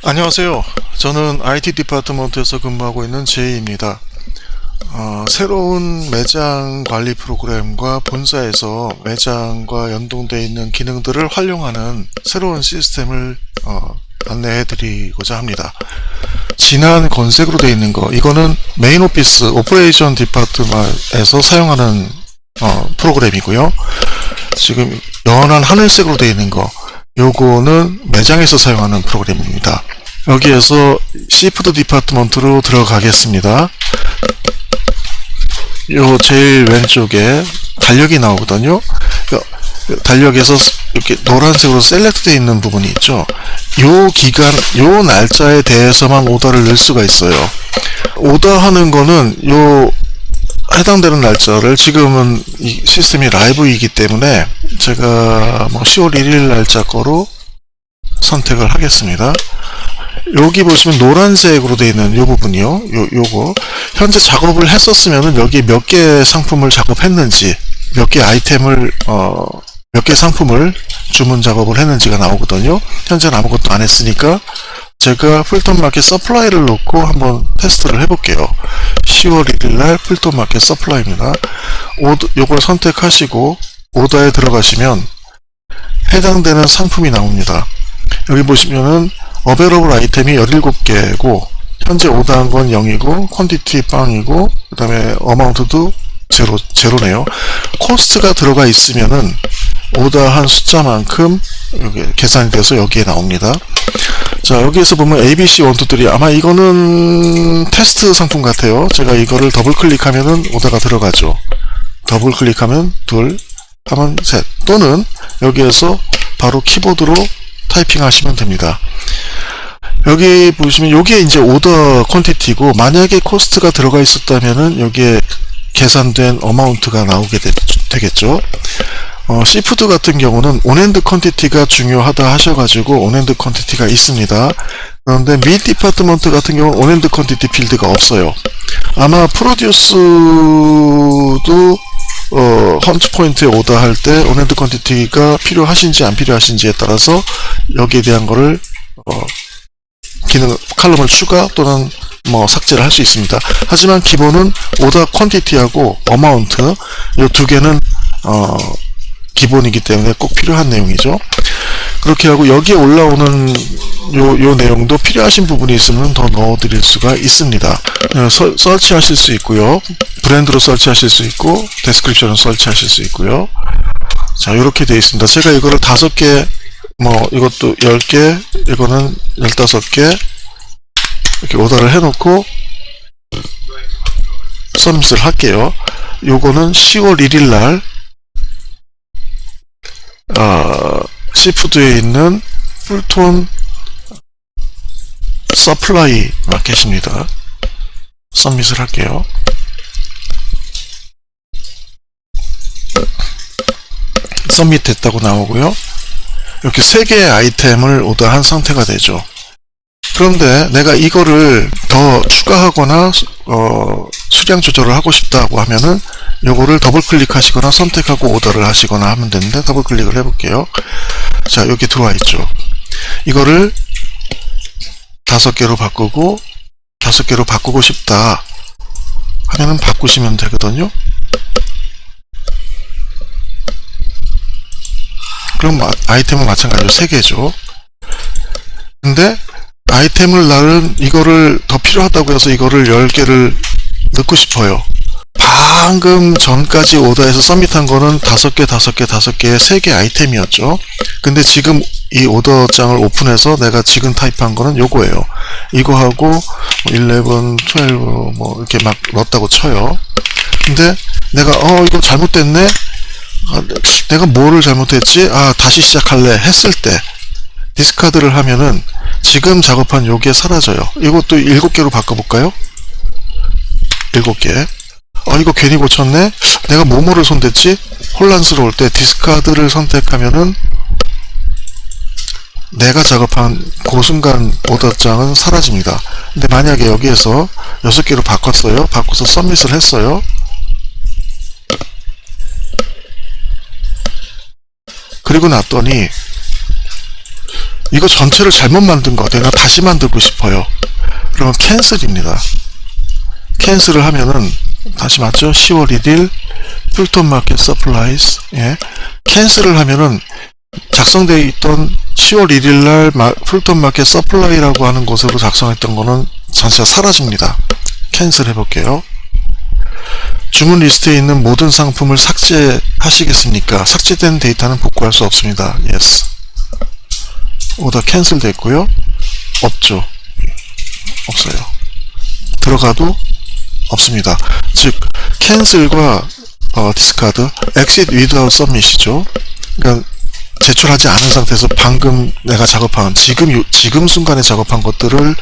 안녕하세요. 저는 IT 디파트먼트에서 근무하고 있는 제이입니다. 새로운 매장 관리 프로그램과 본사에서 매장과 연동되어 있는 기능들을 활용하는 새로운 시스템을 안내해 드리고자 합니다. 진한 건색으로 되어 있는 거, 이거는 메인 오피스 오퍼레이션 디파트먼트에서 사용하는 프로그램이고요. 지금 연한 하늘색으로 되어 있는 거, 요거는 매장에서 사용하는 프로그램입니다. 여기에서 시프트 디파트먼트로 들어가겠습니다. 요 제일 왼쪽에 달력이 나오거든요. 달력에서 이렇게 노란색으로 셀렉트 되어 있는 부분이 있죠. 요 기간, 요 날짜에 대해서만 오더를 넣을 수가 있어요. 오더하는 거는 요 해당되는 날짜를, 지금은 이 시스템이 라이브이기 때문에 제가 10월 1일 날짜 거로 선택을 하겠습니다. 여기 보시면 노란색으로 되어 있는 요 부분이요. 요거 현재 작업을 했었으면은 여기 몇 개 상품을 작업했는지, 몇 개 아이템을 몇 개 상품을 주문 작업을 했는지가 나오거든요. 현재는 아무것도 안 했으니까 제가 풀톤 마켓 서플라이를 놓고 한번 테스트를 해볼게요. 10월 1일날 풀톤 마켓 서플라이입니다. 요걸 선택하시고 오더에 들어가시면 해당되는 상품이 나옵니다. 여기 보시면은 어베러블 아이템이 17개고 현재 오더한 건 0이고 퀀티티 빵이고 그 다음에 어마운트도 제로네요. 코스트가 들어가 있으면은 오더한 숫자만큼 여기 계산이 돼서 여기에 나옵니다. 자, 여기에서 보면 ABC 1, 2, 3, 아마 이거는 테스트 상품 같아요. 제가 이거를 더블 클릭하면은 오더가 들어가죠. 더블 클릭하면 둘, 하면 셋, 또는 여기에서 바로 키보드로 타이핑 하시면 됩니다. 여기 보시면 요게 이제 오더 퀀티티고, 만약에 코스트가 들어가 있었다면은 여기에 계산된 어마운트가 나오게 되겠죠. 시푸드 같은 경우는 온핸드 퀀티티가 중요하다 하셔가지고 온핸드 퀀티티가 있습니다. 그런데 미 디파트먼트 같은 경우는 온핸드 퀀티티 필드가 없어요. 아마 프로듀스도 헌트 포인트에 오더할 때 온핸드 퀀티티가 필요하신지 안 필요하신지에 따라서 여기에 대한 거를 기능 칼럼을 추가 또는 삭제를 할 수 있습니다. 하지만 기본은 오더 퀀티티하고 어마운트, 이 두 개는 기본이기 때문에 꼭 필요한 내용이죠. 그렇게 하고 여기에 올라오는 요 내용도 필요하신 부분이 있으면 더 넣어 드릴 수가 있습니다. 서치하실 수 있고요, 브랜드로 서치하실 수 있고, 데스크립션을 서치하실 수 있고요. 자, 이렇게 되어 있습니다. 제가 이거를 5개, 이것도 10개, 이거는 15개 이렇게 오더를 해놓고 서밋을 할게요. 요거는 10월 1일날 시푸드에 있는 풀톤 서플라이 마켓입니다. 서밋을 할게요. 서밋 됐다고 나오고요. 이렇게 3개의 아이템을 오더한 상태가 되죠. 그런데 내가 이거를 더 추가하거나 수량 조절을 하고 싶다고 하면은 요거를 더블 클릭하시거나 선택하고 오더를 하시거나 하면 되는데, 더블 클릭을 해볼게요. 자, 여기 들어와 있죠. 이거를 5개로 바꾸고 5개로 바꾸고 싶다 하면은 바꾸시면 되거든요. 그럼 아이템은 마찬가지로 3개죠. 근데 아이템을 나는 이거를 더 필요하다고 해서 이거를 10개를 넣고 싶어요. 방금 전까지 오더해서 서밋한 거는 5개, 5개, 5개의 3개 아이템이었죠. 근데 지금 이 오더장을 오픈해서 내가 지금 타입한 거는 요거예요. 이거하고 11, 12 이렇게 막 넣었다고 쳐요. 근데 내가 이거 잘못됐네? 내가 뭐를 잘못했지? 다시 시작할래 했을 때 디스카드를 하면은 지금 작업한 요게 사라져요. 이것도 7개로 바꿔볼까요? 7개. 이거 괜히 고쳤네? 내가 뭐뭐를 손댔지? 혼란스러울 때 디스카드를 선택하면은 내가 작업한 그 순간 오더장은 사라집니다. 근데 만약에 여기에서 6개로 바꿨어요. 바꿔서 서밋을 했어요. 그리고 났더니 이거 전체를 잘못 만든 거 내가 다시 만들고 싶어요. 그러면 캔슬입니다. 캔슬을 하면은 다시 맞죠? 10월 1일 풀톤 마켓 서플라이즈. 예. 캔슬을 하면은 작성되어 있던 10월 1일날 풀톤 마켓 서플라이라고 하는 곳으로 작성했던 거는 전체가 사라집니다. 캔슬 해볼게요. 주문 리스트에 있는 모든 상품을 삭제하시겠습니까? 삭제된 데이터는 복구할 수 없습니다. Yes. 오더 캔슬 됐고요. 없죠. 없어요. 들어가도 없습니다. 즉 캔슬과 디스카드, exit without submit이죠. 그러니까 제출하지 않은 상태에서 방금 내가 작업한 지금 순간에 작업한 것들을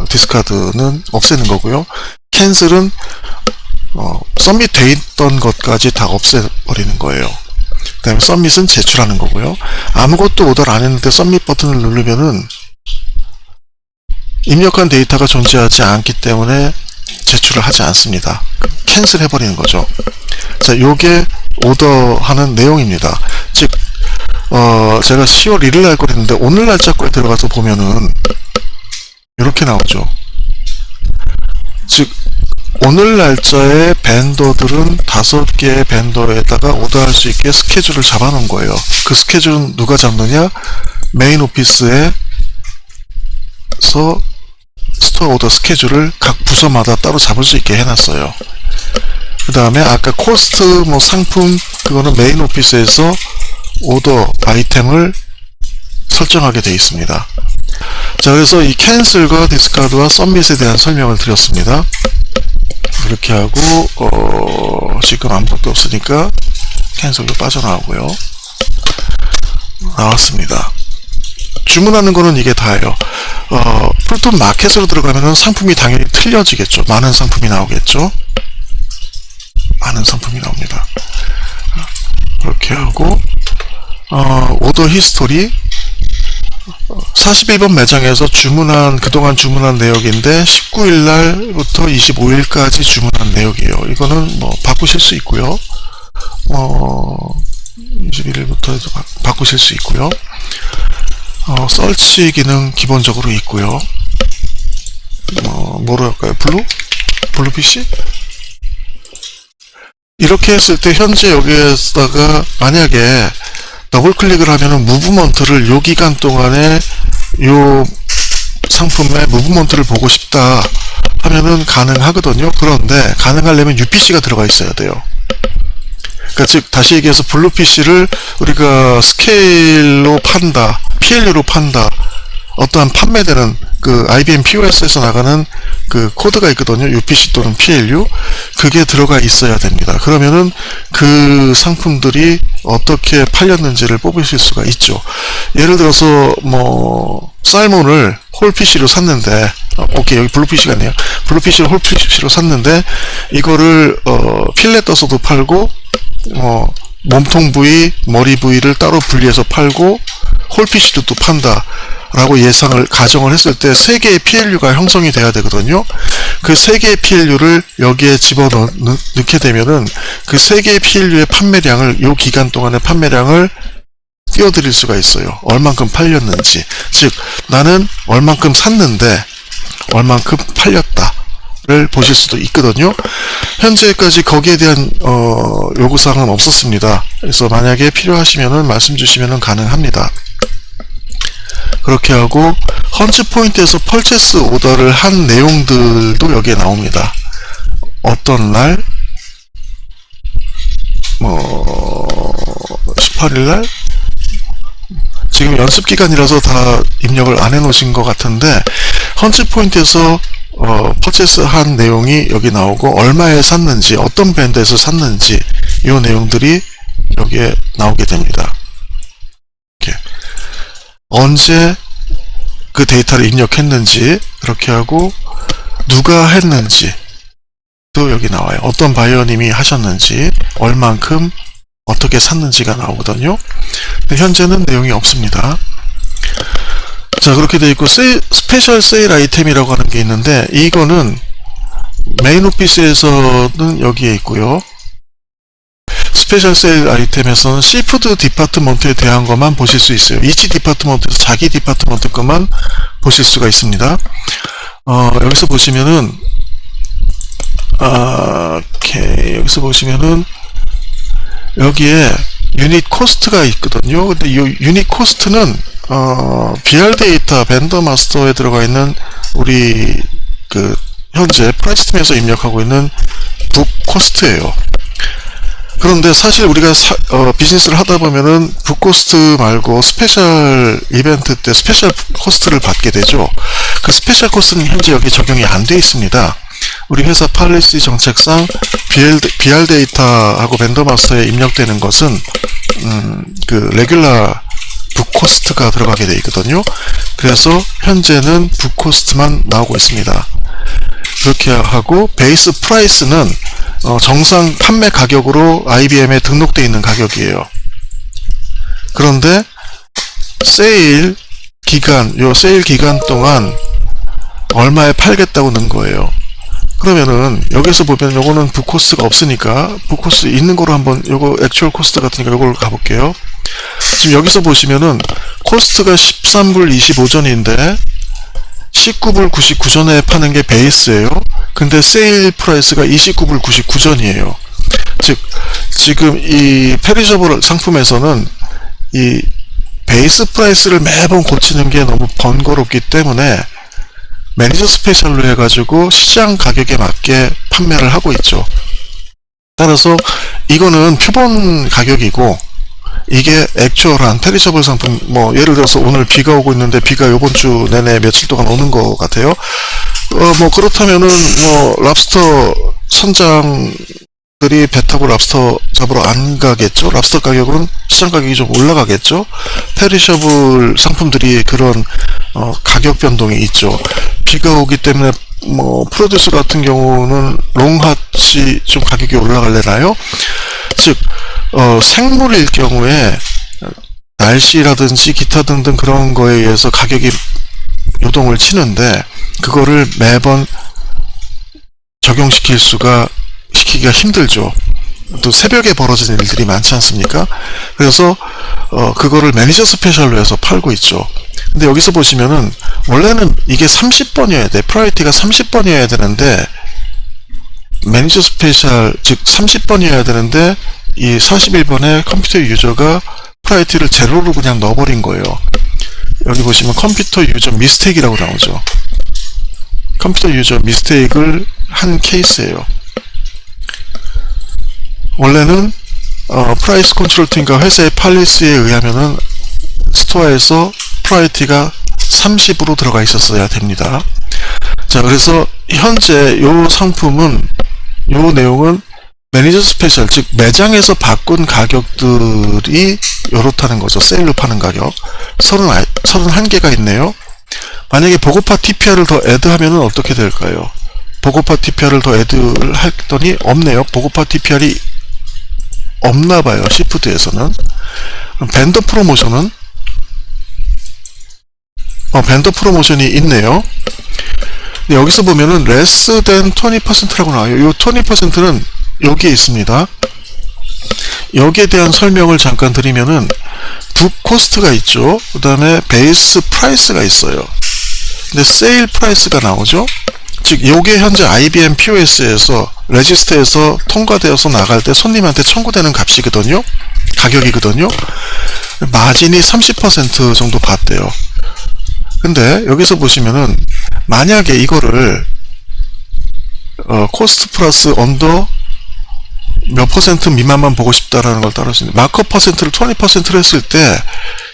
디스카드는 없애는 거고요. 캔슬은 서밋 돼 있던 것까지 다 없애버리는 거예요. 그 다음에 서밋은 제출하는 거고요. 아무것도 오더를 안 했는데 서밋 버튼을 누르면은 입력한 데이터가 존재하지 않기 때문에 제출을 하지 않습니다. 캔슬 해버리는 거죠. 자, 요게 오더하는 내용입니다. 즉, 제가 10월 1일 날 거랬는데 오늘 날짜 거에 들어가서 보면은 이렇게 나오죠. 즉, 오늘 날짜에 벤더들은 5개의 벤더에다가 오더할 수 있게 스케줄을 잡아놓은 거예요. 그 스케줄은 누가 잡느냐? 메인 오피스에서 스토어 오더 스케줄을 각 부서마다 따로 잡을 수 있게 해놨어요. 그 다음에 아까 코스트 뭐 상품 그거는 메인 오피스에서 오더 아이템을 설정하게 되어 있습니다. 자, 그래서 이 캔슬과 디스카드와 서밋에 대한 설명을 드렸습니다. 이렇게 하고 지금 아무것도 없으니까 캔슬로 빠져나오고요. 나왔습니다. 주문하는 거는 이게 다예요. 풀톤 마켓으로 들어가면은 상품이 당연히 틀려지겠죠. 많은 상품이 나오겠죠. 많은 상품이 나옵니다. 그렇게 하고 오더 히스토리 41번 매장에서 그동안 주문한 내역인데 19일 날부터 25일까지 주문한 내역이에요. 이거는 뭐 바꾸실 수 있고요. 21일부터 해서 바꾸실 수 있고요. 서치 기능 기본적으로 있고요. 뭐로 할까요? 블루 PC? 이렇게 했을 때 현재 여기에다가 만약에 더블 클릭을 하면은 무브먼트를 요 기간 동안에 요 상품의 무브먼트를 보고 싶다 하면은 가능하거든요. 그런데 가능하려면 UPC가 들어가 있어야 돼요. 그러니까 즉 다시 얘기해서 블루 PC를 우리가 스케일로 판다, PLU로 판다, 어떠한 판매되는 그 IBM POS에서 나가는 그 코드가 있거든요. UPC 또는 PLU. 그게 들어가 있어야 됩니다. 그러면은 그 상품들이 어떻게 팔렸는지를 뽑으실 수가 있죠. 예를 들어서 뭐 살몬을 홀 PC로 샀는데 오케이, 여기 블루 PC가 있네요. 블루 PC를 홀 PC로 샀는데 이거를 필레 떠서도 팔고 몸통 부위, 머리 부위를 따로 분리해서 팔고 홀 PC도 또 판다 라고 가정을 했을 때 3개의 PLU가 형성이 돼야 되거든요. 그 3개의 PLU를 여기에 집어넣게 되면은 그 3개의 PLU의 판매량을, 요 기간 동안의 판매량을 띄워드릴 수가 있어요. 얼만큼 팔렸는지. 즉, 나는 얼만큼 샀는데 얼만큼 팔렸다를 보실 수도 있거든요. 현재까지 거기에 대한 요구사항은 없었습니다. 그래서 만약에 필요하시면은 말씀 주시면은 가능합니다. 그렇게 하고 헌치 포인트에서 펄체스 오더를 한 내용들도 여기에 나옵니다. 어떤 날 18일날 지금 연습 기간이라서 다 입력을 안 해놓으신 것 같은데 헌치 포인트에서 퍼체스 한 내용이 여기 나오고 얼마에 샀는지 어떤 밴드에서 샀는지 이 내용들이 여기에 나오게 됩니다. 이렇게. 언제 그 데이터를 입력했는지 그렇게 하고 누가 했는지 또 여기 나와요. 어떤 바이어님이 하셨는지 얼만큼 어떻게 샀는지가 나오거든요. 근데 현재는 내용이 없습니다. 자, 그렇게 되어 있고 스페셜 세일 아이템이라고 하는 게 있는데 이거는 메인 오피스에서는 여기에 있고요. 스페셜 세일 아이템에서는 시푸드 디파트먼트에 대한 것만 보실 수 있어요. 이치 디파트먼트에서 자기 디파트먼트 것만 보실 수가 있습니다. 여기서 보시면은 오케이. 여기서 보시면은 여기에 유닛 코스트가 있거든요. 근데 이 유닛 코스트는 BR 데이터 벤더 마스터에 들어가 있는 우리 그 현재 프라이스팀에서 입력하고 있는 북 코스트예요. 그런데 사실 우리가 비즈니스를 하다 보면은 북 코스트 말고 스페셜 이벤트 때 스페셜 코스트를 받게 되죠. 그 스페셜 코스트는 현재 여기 적용이 안 돼 있습니다. 우리 회사 팔리시 정책상 BR 데이터하고 벤더 마스터에 입력되는 것은 그 레귤러 북 코스트가 들어가게 돼 있거든요. 그래서 현재는 북 코스트만 나오고 있습니다. 그렇게 하고 베이스 프라이스는 정상 판매 가격으로 IBM에 등록되어 있는 가격이에요. 그런데 세일 기간, 요 세일 기간 동안 얼마에 팔겠다고 넣은 거예요. 그러면은 여기서 보면 요거는 북 코스트가 없으니까 북 코스트 있는 거로 한번 요거 액추얼 코스트 같으니까 요걸 가볼게요. 지금 여기서 보시면은 코스트가 13불 25전인데 19불 99전에 파는 게 베이스예요. 근데 세일 프라이스가 29불 99전이에요. 즉 지금 이 페리셔블 상품에서는 이 베이스 프라이스를 매번 고치는 게 너무 번거롭기 때문에 매니저 스페셜로 해가지고 시장 가격에 맞게 판매를 하고 있죠. 따라서 이거는 표본 가격이고 이게 액추얼한 페리셔블 상품, 뭐 예를 들어서 오늘 비가 오고 있는데 비가 요번 주 내내 며칠 동안 오는 것 같아요. 뭐 그렇다면은 뭐 랍스터 선장들이 배 타고 랍스터 잡으러 안 가겠죠. 랍스터 가격은 시장 가격이 좀 올라가겠죠. 페리셔블 상품들이 그런 가격 변동이 있죠. 비가 오기 때문에 뭐 프로듀스 같은 경우는 롱핫이 좀 가격이 올라갈래나요? 즉 생물일 경우에 날씨라든지 기타 등등 그런 거에 의해서 가격이 요동을 치는데 그거를 매번 적용시키기가 힘들죠. 또 새벽에 벌어지는 일들이 많지 않습니까? 그래서 그거를 매니저 스페셜로 해서 팔고 있죠. 근데 여기서 보시면은 원래는 이게 30번이어야 돼. 프라이어티가 30번이어야 되는데 매니저 스페셜 즉 30번이어야 되는데 이 41번에 컴퓨터 유저가 프라이어티를 제로로 그냥 넣어버린 거예요. 여기 보시면 컴퓨터 유저 미스테이크라고 나오죠. 컴퓨터 유저 미스테이크를 한 케이스예요. 원래는 프라이스 컨트롤 팀과 회사의 팔리시에 의하면은 스토어에서 프라이어티가 30으로 들어가 있었어야 됩니다. 자, 그래서 현재 요 상품은 요 내용은 매니저 스페셜, 즉 매장에서 바꾼 가격들이 요렇다는 거죠. 세일로 파는 가격 31개가 있네요. 만약에 보고파 TPR을 더 애드하면 어떻게 될까요? 보고파 TPR을 더 애드를 했더니 없네요. 보고파 TPR이 없나봐요. 시프트에서는. 벤더 프로모션은 벤더 프로모션이 있네요. 여기서 보면은 less than 20%라고 나와요. 이 20%는 여기에 있습니다. 여기에 대한 설명을 잠깐 드리면은 북 코스트가 있죠. 그 다음에 베이스 프라이스가 있어요. 근데 세일 프라이스가 나오죠. 즉 요게 현재 IBM POS에서 레지스터에서 통과되어서 나갈 때 손님한테 청구되는 값이거든요. 가격이거든요. 마진이 30% 정도 받대요. 근데 여기서 보시면은 만약에 이거를 코스트 플러스 언더 몇 퍼센트 미만만 보고 싶다라는 걸 따르습니다. 마크업 퍼센트를 20%를 했을 때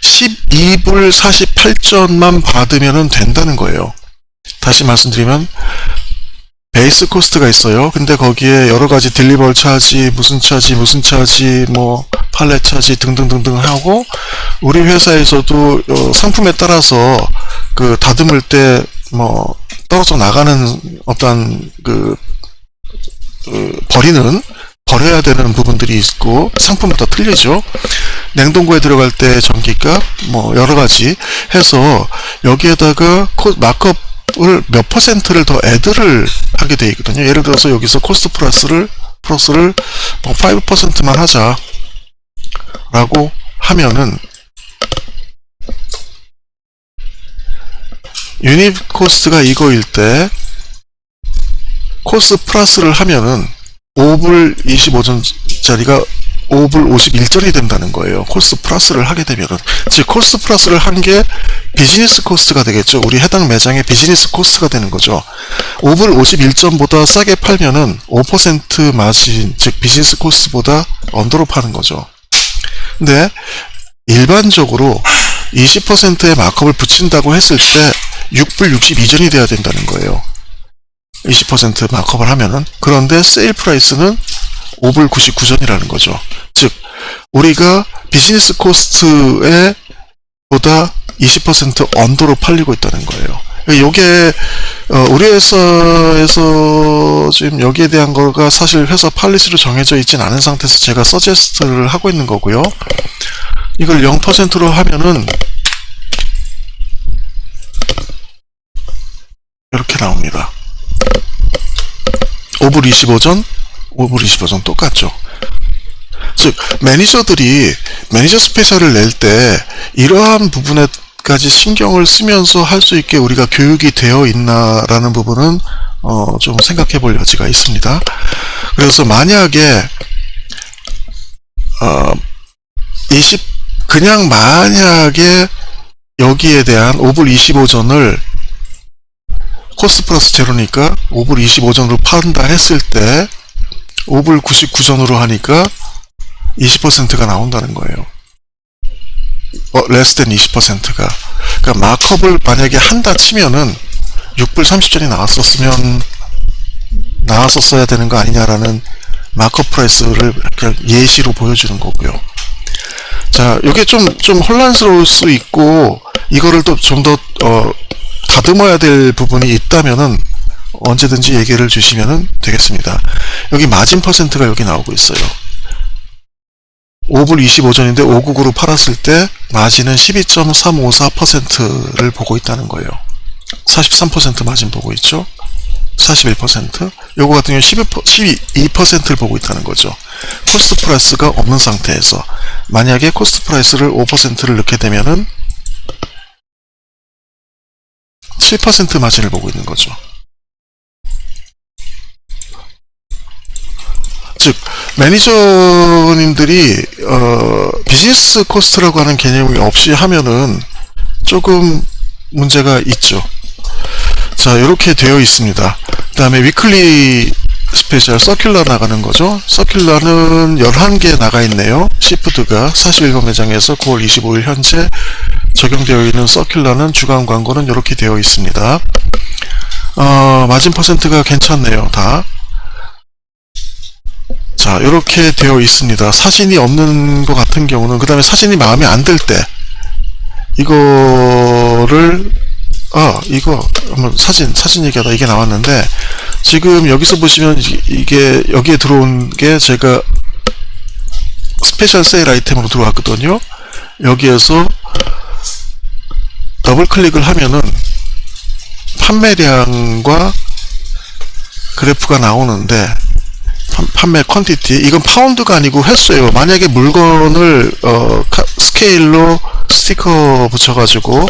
12불 48전만 받으면 된다는 거예요. 다시 말씀드리면 베이스 코스트가 있어요. 근데 거기에 여러가지 딜리버 차지, 무슨 차지, 뭐 팔렛 차지 등등등등 하고 우리 회사에서도 상품에 따라서 그 다듬을 때 뭐 떨어져 나가는 어떤 버려야 되는 부분들이 있고 상품마다 틀리죠. 냉동고에 들어갈 때 전기값 뭐 여러가지 해서 여기에다가 마크업을 몇 퍼센트를 더 애드를 하게 되어 있거든요. 예를 들어서 여기서 코스트 플러스를 5%만 하자 라고 하면은 유닛 코스트가 이거일 때 코스트 플러스를 하면은 5불 25전짜리가 5불 51전이 된다는 거예요. 코스트 플러스를 하게 되면은. 즉 코스트 플러스를 한 게 비즈니스 코스트가 되겠죠. 우리 해당 매장의 비즈니스 코스트가 되는 거죠. 5불 51전보다 싸게 팔면은 5% 마진, 즉 비즈니스 코스트보다 언더로 파는 거죠. 근데 일반적으로 20%의 마크업을 붙인다고 했을 때 6불 62전이 돼야 된다는 거예요. 20% 마크업을 하면은. 그런데 세일 프라이스는 5불 99전이라는 거죠. 즉 우리가 비즈니스 코스트에 보다 20% 언더로 팔리고 있다는 거예요. 이게 우리 회사에서 지금 여기에 대한 거가 사실 회사 팔리시로 정해져 있진 않은 상태에서 제가 서제스트를 하고 있는 거고요. 이걸 0%로 하면은 이렇게 나옵니다. 5불 25전, 5불 25전 똑같죠. 즉 매니저들이 매니저 스페셜을 낼 때 이러한 부분에까지 신경을 쓰면서 할 수 있게 우리가 교육이 되어 있나라는 부분은 좀 생각해 볼 여지가 있습니다. 그래서 만약에 그냥 만약에 여기에 대한 5불 25전을 코스트 플러스 제로니까 5불 25전으로 판다 했을 때 5불 99전으로 하니까 20%가 나온다는 거예요. less than 20%가. 그러니까 마크업을 만약에 한다 치면은 6불 30전이 나왔었어야 되는 거 아니냐라는 마크업 프라이스를 그냥 예시로 보여주는 거고요. 자, 이게 좀 혼란스러울 수 있고 이거를 또 좀 더 다듬어야 될 부분이 있다면은 언제든지 얘기를 주시면 되겠습니다. 여기 마진 퍼센트가 여기 나오고 있어요. 5불 25전인데 5국으로 팔았을 때 마진은 12.354%를 보고 있다는 거예요. 43% 마진 보고 있죠. 41%. 요거 같은 경우는 12%를 보고 있다는 거죠. 코스트 프라이스가 없는 상태에서 만약에 코스트 프라이스를 5%를 넣게 되면은 7% 마진을 보고 있는 거죠. 즉 매니저님들이 비즈니스 코스트라고 하는 개념이 없이 하면은 조금 문제가 있죠. 자, 이렇게 되어 있습니다. 그 다음에 위클리 스페셜 서큘러 나가는 거죠. 서큘러는 11개 나가 있네요. 시푸드가 41번 매장에서 9월 25일 현재 적용되어 있는 서큘러는 주간 광고는 이렇게 되어 있습니다. 마진 퍼센트가 괜찮네요. 다. 자, 이렇게 되어 있습니다. 사진이 없는 것 같은 경우는, 그 다음에 사진이 마음에 안 들 때 이거를 이거 한번 사진 얘기하다 이게 나왔는데, 지금 여기서 보시면 이게 여기에 들어온 게 제가 스페셜 세일 아이템으로 들어왔거든요. 여기에서 더블 클릭을 하면은 판매량과 그래프가 나오는데, 판매 퀀티티, 이건 파운드가 아니고 횟수예요. 만약에 물건을 스케일로 스티커 붙여가지고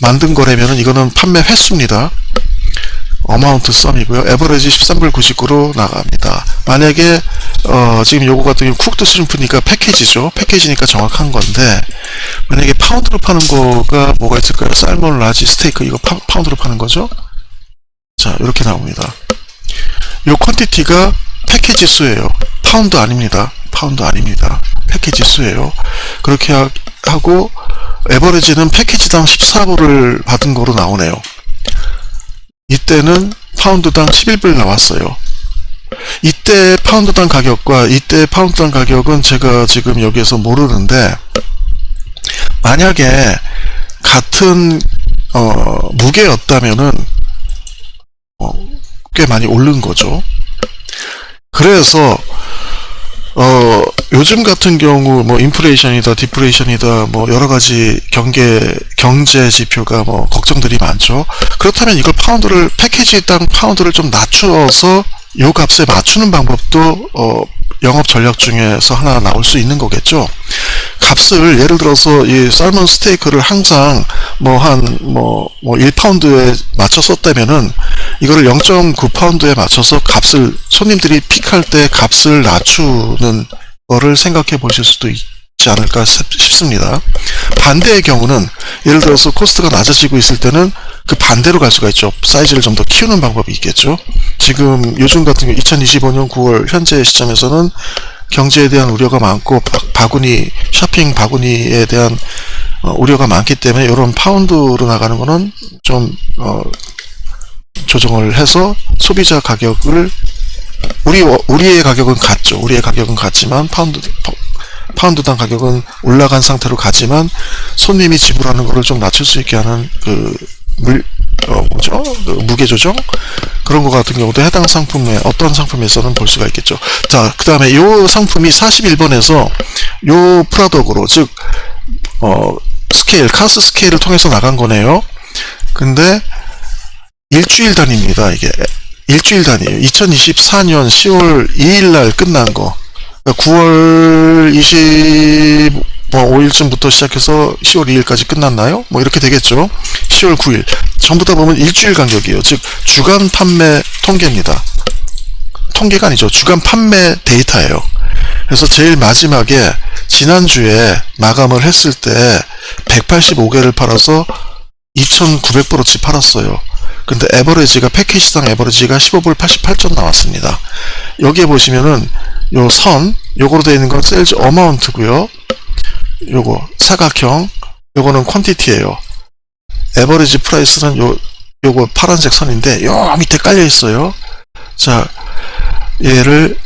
만든 거라면은 이거는 판매 횟수입니다. 어마운트 썸이고요. 에버리지 13불 99로 나갑니다. 만약에 지금 요거 같은 경우 쿡드 스림프니까 패키지죠. 패키지니까 정확한 건데, 만약에 파운드로 파는 거가 뭐가 있을까요? 살몬, 라지, 스테이크, 이거 파운드로 파는 거죠. 자, 이렇게 나옵니다. 요 퀀티티가 패키지 수예요. 파운드 아닙니다. 파운드 아닙니다. 패키지 수예요. 그렇게 하고 에버리지는 패키지당 14불을 받은 거로 나오네요. 이때는 파운드당 11불 나왔어요. 이때 파운드당 가격과 이때 파운드당 가격은 제가 지금 여기에서 모르는데, 만약에 같은 무게였다면은 꽤 많이 오른 거죠. 그래서 요즘 같은 경우 뭐 인플레이션이다, 디플레이션이다, 뭐 여러 가지 경제 지표가 뭐 걱정들이 많죠. 그렇다면 이걸 패키지당 파운드를 좀 낮추어서 요 값에 맞추는 방법도 영업 전략 중에서 하나 나올 수 있는 거겠죠. 값을 예를 들어서 이 삶은 스테이크를 항상 뭐 1파운드에 맞춰 썼다면은 이거를 0.9파운드에 맞춰서 값을 손님들이 픽할 때 값을 낮추는 거를 생각해 보실 수도 있지 않을까 싶습니다. 반대의 경우는 예를 들어서 코스트가 낮아지고 있을 때는 그 반대로 갈 수가 있죠. 사이즈를 좀 더 키우는 방법이 있겠죠. 지금 요즘 같은 경우 2025년 9월 현재 시점에서는 경제에 대한 우려가 많고 쇼핑 바구니에 대한 우려가 많기 때문에 이런 파운드로 나가는 거는 좀 조정을 해서 소비자 가격을 우리의 가격은 같죠. 우리의 가격은 같지만 파운드당 가격은 올라간 상태로 가지만 손님이 지불하는 거를 좀 낮출 수 있게 하는 무게 조정 그런 거 같은 경우도 해당 상품에 어떤 상품에서는 볼 수가 있겠죠. 자, 그 다음에 요 상품이 41번에서 요 프라덕으로 즉 카스 스케일을 통해서 나간 거네요. 근데 일주일 단위입니다. 이게 일주일 단위예요. 2024년 10월 2일 날 끝난 거. 9월 25일쯤부터 시작해서 10월 2일까지 끝났나요? 뭐 이렇게 되겠죠. 10월 9일. 전부 다 보면 일주일 간격이에요. 즉 주간 판매 통계입니다. 통계가 아니죠. 주간 판매 데이터예요. 그래서 제일 마지막에 지난주에 마감을 했을 때 185개를 팔아서 2,900불어치 팔았어요. 근데 에버리지가 패키지당 에버리지가 15불 88전 나왔습니다. 여기에 보시면은 요 선, 요거로 되어 있는 건 세일즈 어마운트고요. 요거 사각형, 요거는 퀀티티예요. 에버리지 프라이스는 요거 파란색 선인데 요 밑에 깔려 있어요. 자, 얘를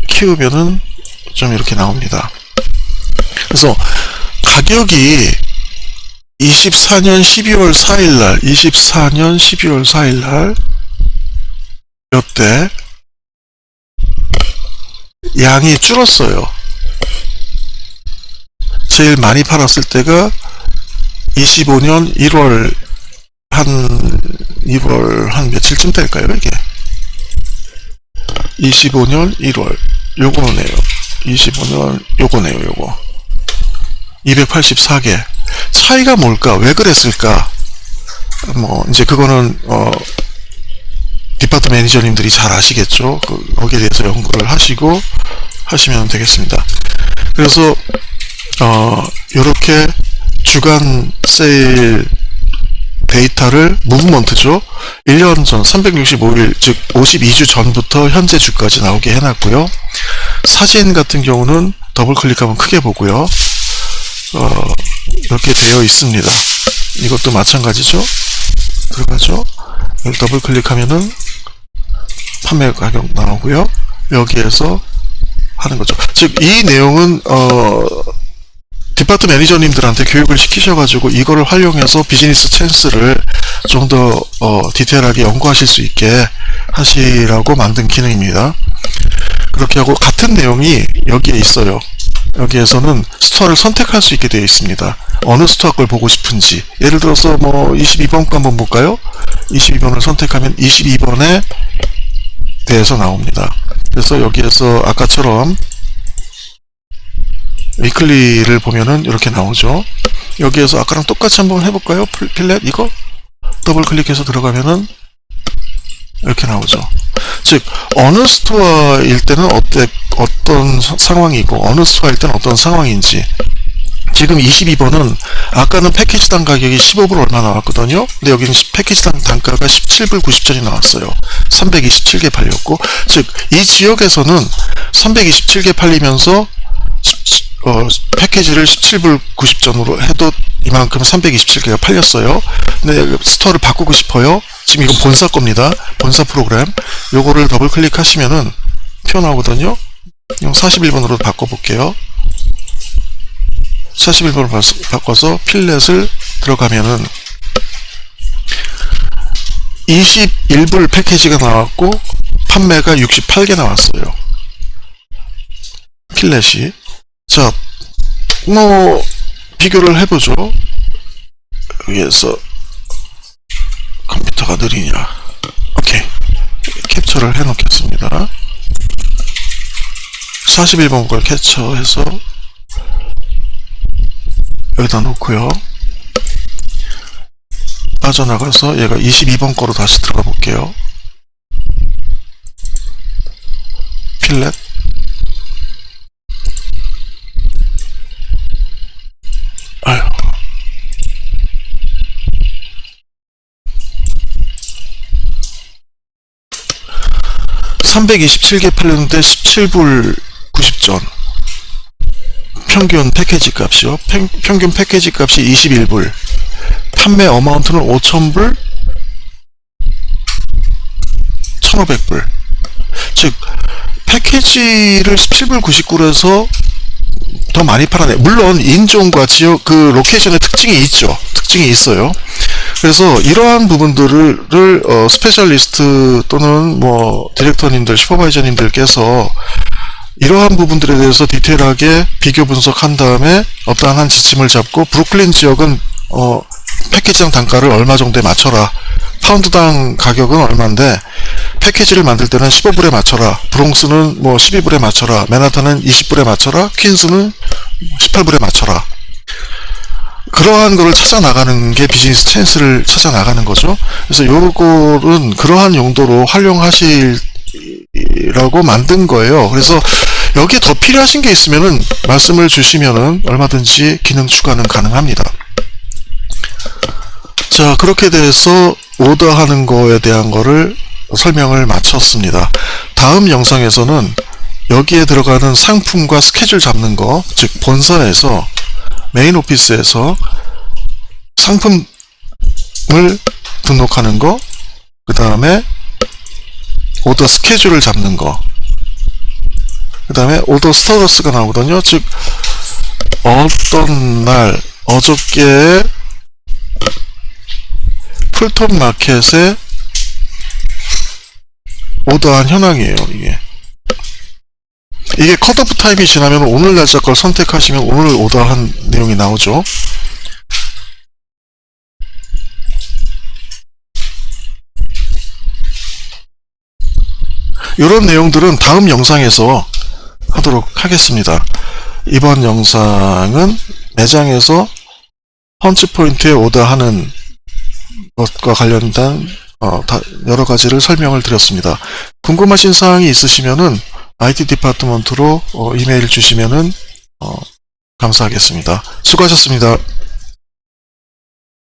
키우면은 좀 이렇게 나옵니다. 그래서 가격이 24년 12월 4일날 이때 양이 줄었어요. 제일 많이 팔았을 때가 25년 1월 한 며칠쯤 될까요? 이게 25년 1월 요거네요. 25년 요거네요. 요거 284개. 차이가 뭘까? 왜 그랬을까? 이제 그거는 디파트 매니저님들이 잘 아시겠죠. 거기에 대해서 연구를 하시면 되겠습니다. 그래서 이렇게 주간 세일 데이터를 무브먼트죠. 1년 전 365일 즉 52주 전부터 현재 주까지 나오게 해놨고요. 사진 같은 경우는 더블 클릭하면 크게 보고요. 이렇게 되어 있습니다. 이것도 마찬가지죠. 들어가죠. 여기 더블 클릭하면은 판매 가격 나오고요. 여기에서 하는 거죠. 즉 이 내용은 디파트 매니저님들한테 교육을 시키셔가지고 이거를 활용해서 비즈니스 찬스를 좀 더 디테일하게 연구하실 수 있게 하시라고 만든 기능입니다. 그렇게 하고 같은 내용이 여기에 있어요. 여기에서는 스토어를 선택할 수 있게 되어 있습니다. 어느 스토어 걸 보고 싶은지. 예를 들어서 22번 거 한번 볼까요? 22번을 선택하면 22번에 대해서 나옵니다. 그래서 여기에서 아까처럼 위클리를 보면은 이렇게 나오죠. 여기에서 아까랑 똑같이 한번 해볼까요? 필렛 이거 더블 클릭해서 들어가면은 이렇게 나오죠. 즉 어느 스토어일 때는 어떤 상황이고 어느 스토어일 때는 어떤 상황인지. 지금 22번은 아까는 패키지당 가격이 15불 얼마 나왔거든요. 근데 여기는 패키지당 단가가 17불 90전이 나왔어요. 327개 팔렸고, 즉 이 지역에서는 327개 팔리면서 패키지를 17불 90전으로 해도 이만큼 327개가 팔렸어요. 근데 스토어를 바꾸고 싶어요. 지금 이건 본사 겁니다. 본사 프로그램. 요거를 더블 클릭하시면은 튀어나오거든요. 41번으로 바꿔볼게요. 41번으로 바꿔서 필렛을 들어가면은 21불 패키지가 나왔고 판매가 68개 나왔어요. 필렛이. 자, 비교를 해보죠. 여기에서 컴퓨터가 느리냐. 오케이. 캡처를 해놓겠습니다. 41번 걸 캡처해서 여기다 놓고요. 빠져나가서 얘가 22번 거로 다시 들어가 볼게요. 필렛. 아유. 327개 팔렸는데 17불 90전. 평균 패키지 값이요. 평균 패키지 값이 21불. 판매 어마운트는 5,000불, 1,500불. 즉, 패키지를 17불 99에서 더 많이 팔아내. 물론, 인종과 지역, 그 로케이션의 특징이 있죠. 특징이 있어요. 그래서 이러한 부분들을, 스페셜리스트 또는 뭐, 디렉터님들, 슈퍼바이저님들께서 이러한 부분들에 대해서 디테일하게 비교 분석한 다음에 어떠한 지침을 잡고 브루클린 지역은 패키지당 단가를 얼마 정도에 맞춰라. 파운드당 가격은 얼마인데 패키지를 만들 때는 15불에 맞춰라. 브롱스는 뭐 12불에 맞춰라. 맨하탄은 20불에 맞춰라. 퀸스는 18불에 맞춰라. 그러한 거를 찾아 나가는 게 비즈니스 찬스를 찾아 나가는 거죠. 그래서 요거는 그러한 용도로 활용하시라고 만든 거예요. 그래서 여기에 더 필요하신 게 있으면은 말씀을 주시면은 얼마든지 기능 추가는 가능합니다. 자, 그렇게 돼서 오더하는 거에 대한 거를 설명을 마쳤습니다. 다음 영상에서는 여기에 들어가는 상품과 스케줄 잡는 거, 즉 본사에서 메인 오피스에서 상품을 등록하는 거, 그 다음에 오더 스케줄을 잡는 거, 그 다음에 오더 스터러스가 나오거든요. 즉 어떤 날, 어저께 풀톱 마켓에 오더한 현황이에요. 이게 컷오프 타임이 지나면 오늘 날짜 걸 선택하시면 오늘 오더한 내용이 나오죠. 이런 내용들은 다음 영상에서 하도록 하겠습니다. 이번 영상은 매장에서 펀치포인트에 오더하는 것과 관련된 여러 가지를 설명을 드렸습니다. 궁금하신 사항이 있으시면은 IT 디파트먼트로 이메일 주시면은 감사하겠습니다. 수고하셨습니다.